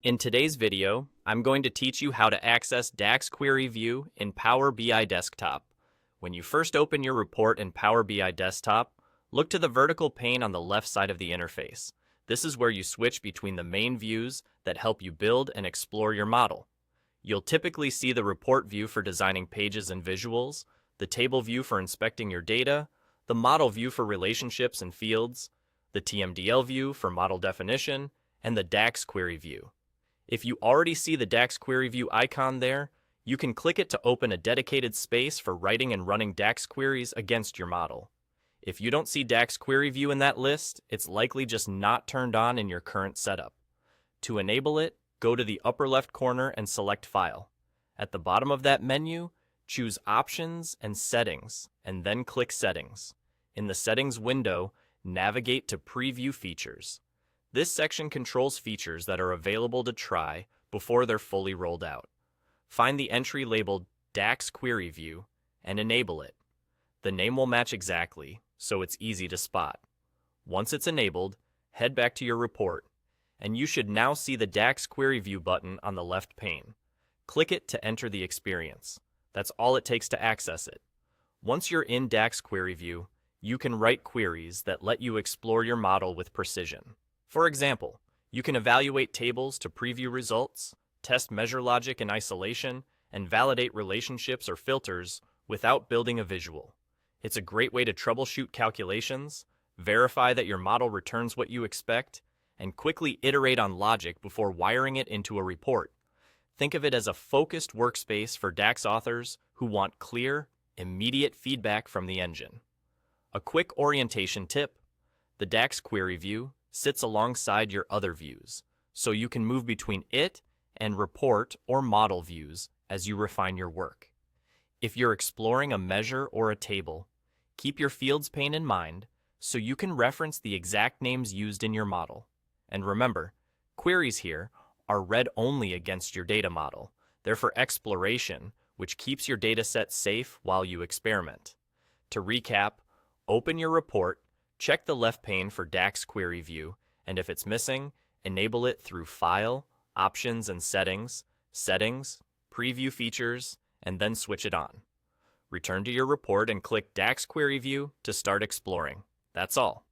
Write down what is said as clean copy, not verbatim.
In today's video, I'm going to teach you how to access DAX Query View in Power BI Desktop. When you first open your report in Power BI Desktop, look to the vertical pane on the left side of the interface. This is where you switch between the main views that help you build and explore your model. You'll typically see the report view for designing pages and visuals, the table view for inspecting your data, the model view for relationships and fields, the TMDL view for model definition, and the DAX Query View. If you already see the DAX Query View icon there, you can click it to open a dedicated space for writing and running DAX queries against your model. If you don't see DAX Query View in that list, it's likely just not turned on in your current setup. To enable it, go to the upper left corner and select File. At the bottom of that menu, choose Options and Settings, and then click Settings. In the Settings window, navigate to Preview Features. This section controls features that are available to try before they're fully rolled out. Find the entry labeled DAX Query View and enable it. The name will match exactly, so it's easy to spot. Once it's enabled, head back to your report, and you should now see the DAX Query View button on the left pane. Click it to enter the experience. That's all it takes to access it. Once you're in DAX Query View, you can write queries that let you explore your model with precision. For example, you can evaluate tables to preview results, test measure logic in isolation, and validate relationships or filters without building a visual. It's a great way to troubleshoot calculations, verify that your model returns what you expect, and quickly iterate on logic before wiring it into a report. Think of it as a focused workspace for DAX authors who want clear, immediate feedback from the engine. A quick orientation tip: the DAX Query View sits alongside your other views, so you can move between it and report or model views as you refine your work. If you're exploring a measure or a table, keep your fields pane in mind so you can reference the exact names used in your model. And remember, queries here are read only against your data model. They're for exploration, which keeps your dataset safe while you experiment. To recap, open your report, check the left pane for DAX Query View, and if it's missing, enable it through File, Options and Settings, Settings, Preview Features, and then switch it on. Return to your report and click DAX Query View to start exploring. That's all.